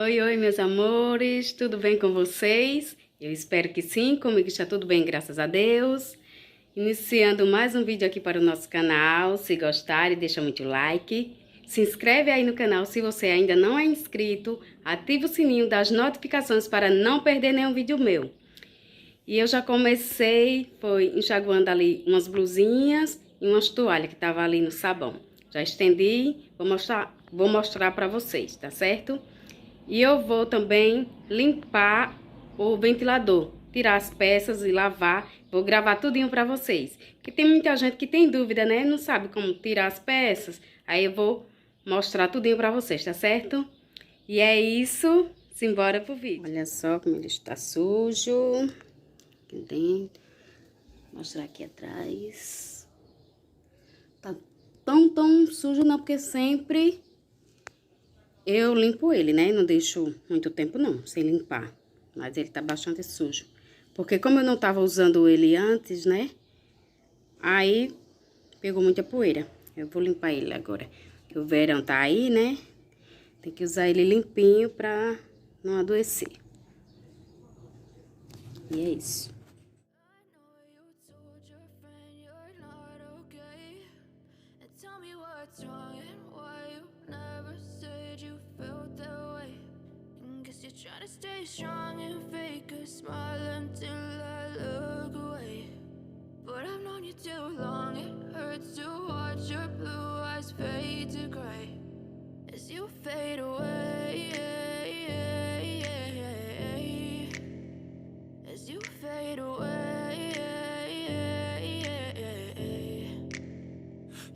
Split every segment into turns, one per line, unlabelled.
Oi, oi, meus amores, tudo bem com vocês? Eu espero que sim, comigo está tudo bem, graças a Deus. Iniciando mais um vídeo aqui para o nosso canal. Se gostarem, deixa muito like. Se inscreve aí no canal se você ainda não é inscrito. Ativa o sininho das notificações para não perder nenhum vídeo meu. E eu já comecei, foi enxaguando ali umas blusinhas e umas toalhas que estavam ali no sabão. Já estendi, vou mostrar para vocês, tá certo? E eu vou também limpar o ventilador, tirar as peças e lavar. Vou gravar tudinho pra vocês. Que tem muita gente que tem dúvida, né? Não sabe como tirar as peças. Aí eu vou mostrar tudinho pra vocês, tá certo? E é isso. Simbora pro vídeo. Olha só como ele está sujo. Aqui dentro. Vou mostrar aqui atrás. Tá tão sujo não, porque sempre eu limpo ele, né? Não deixo muito tempo não, sem limpar. Mas ele tá bastante sujo. Porque como eu não tava usando ele antes, né? Aí pegou muita poeira. Eu vou limpar ele agora. Porque o verão tá aí, né? Tem que usar ele limpinho pra não adoecer. E é isso.
Try to stay strong and fake a smile until I look away. But I've known you too long, it hurts to watch your blue eyes fade to gray as you fade away, as you fade away.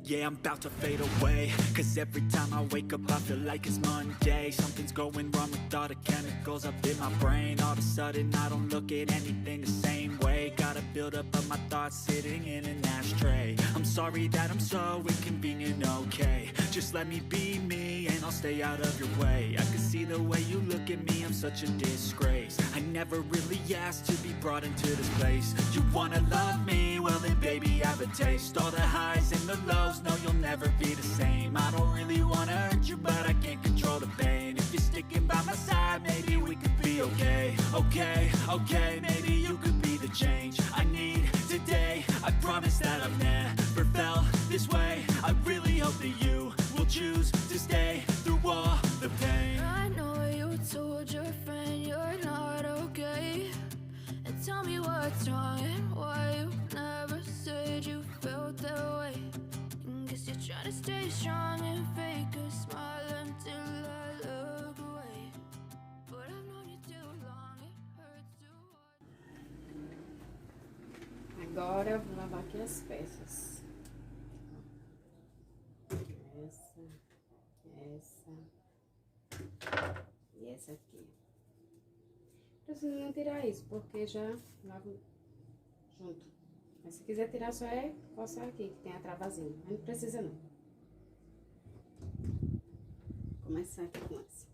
Yeah, I'm about to fade away, cause every time I wake up I feel like it's Monday. Something's going wrong with all the chemicals up in my brain. All of a sudden I don't look at anything the same way. Gotta build up of my thoughts sitting in an ashtray. I'm sorry that I'm so inconvenient, okay. Just let me be me and I'll stay out of your way. I can see the way you look at me, I'm such a disgrace. I never really asked to be brought into this place. You wanna love me? Well then baby I have a taste. All the highs and the lows, no you'll never be the same. I don't really wanna hurt you but I can't control the pain. If you're sticking by my side maybe we could be okay. Okay, maybe you could be the change I need today. I promise that I've never felt this way. I really hope that you will choose to stay through all the pain.
I know you told your friend you're not okay, and tell me what's wrong and why you never said you felt that way. Guess you try to stay strong and fake a smile until I look away. But I've known you too long, it hurts to watch.
Agora eu vou lavar aqui as peças. Essa e essa aqui. Preciso não tirar isso, porque já lavo junto. Mas se quiser tirar, só é coçar aqui, que tem a travazinha. Mas não precisa não. Vou começar aqui com essa.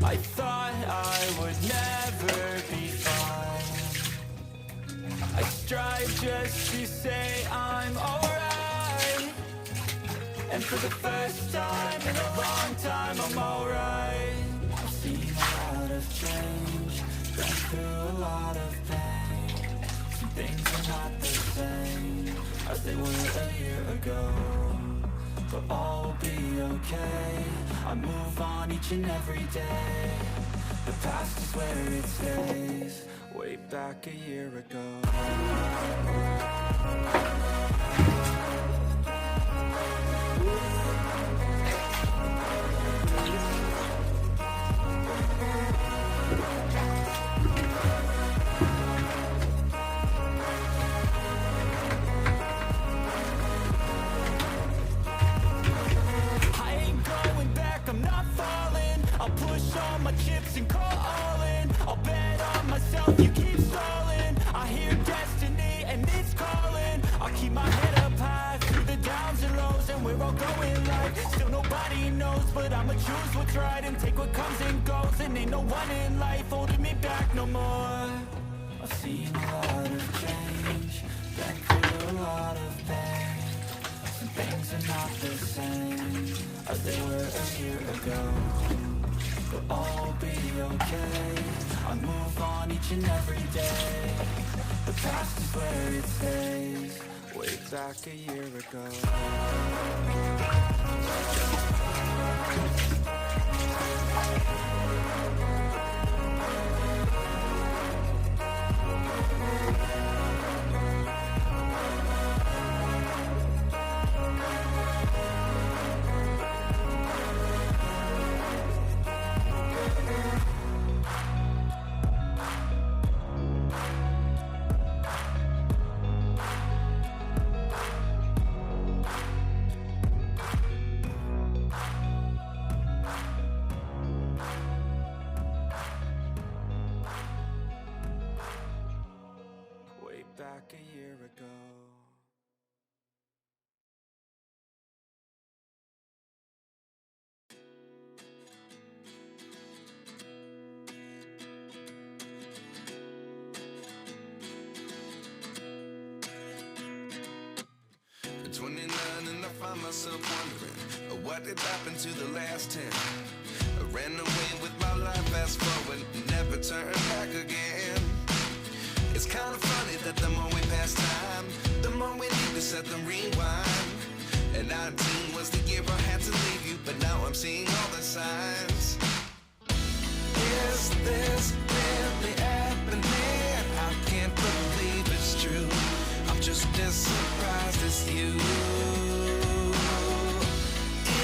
I thought I would never be fine. I strive just to say I'm alright, and for the first time in a long time I'm alright. I've seen a lot of change, been through a lot of pain. Some things are not the same as they were a year ago, but all will be okay. I move on each and every day. The past is where it stays, way back a year ago. Chips and call all in. I'll bet on myself, you keep stalling. I hear destiny and it's calling. I'll keep my head up high through the downs and lows, and we're all going life. Still nobody knows, but I'ma choose what's right and take what comes and goes. And ain't no one in life holding me back no more. I've seen a lot of change, been through a lot of pain. Some things are not the same as they were a year ago, but all will be okay. I move on each and every day. The past is where it stays, way back a year ago. Back a year ago.
At 29 and I find myself wondering, what did happen to the last 10? I ran away with my life, fast forward, never turn back again. It's kind of funny that the more we pass time, the more we need to set them rewind. And 19 was the year I had to leave you, but now I'm seeing all the signs. Is this really happening? I can't believe it's true. I'm just as surprised as you.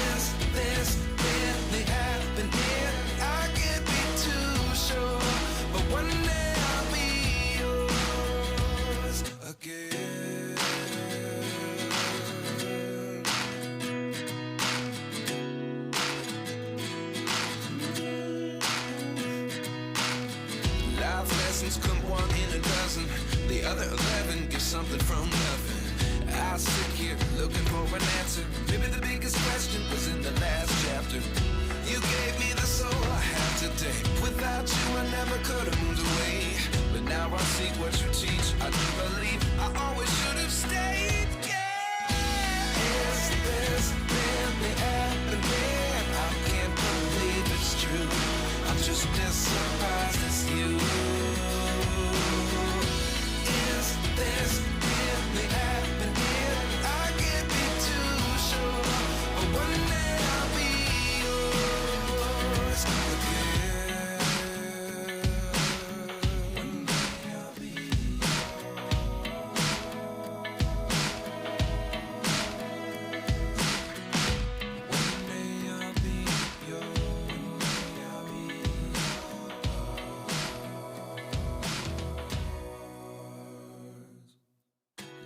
Is this really happening? I can't be too sure, but one day I'll be yours again. Life lessons come one in a dozen. The other 11 get something from nothing. I sit here looking for an answer. Maybe the biggest question was in the last chapter. You gave me the soul I have today. Without you I never could have moved away. But now I see what you teach. I do believe I always should have stayed. Yeah. Is this really happening? I can't believe it's true. I'm just as surprised as you. Is this really happening? I can't be too sure, but one day I'll be yours again. One day I'll be One day I'll be yours.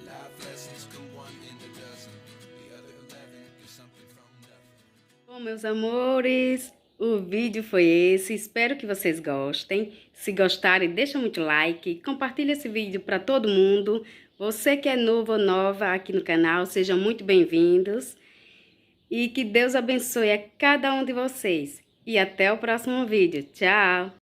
Life lessons come one in a dozen. The other 11 get something from nothing.
Bom, meus amores, o vídeo foi esse. Espero que vocês gostem. Se gostarem, deixa muito like. Compartilha esse vídeo para todo mundo. Você que é novo ou nova aqui no canal, sejam muito bem-vindos. E que Deus abençoe a cada um de vocês. e até o próximo vídeo. Tchau!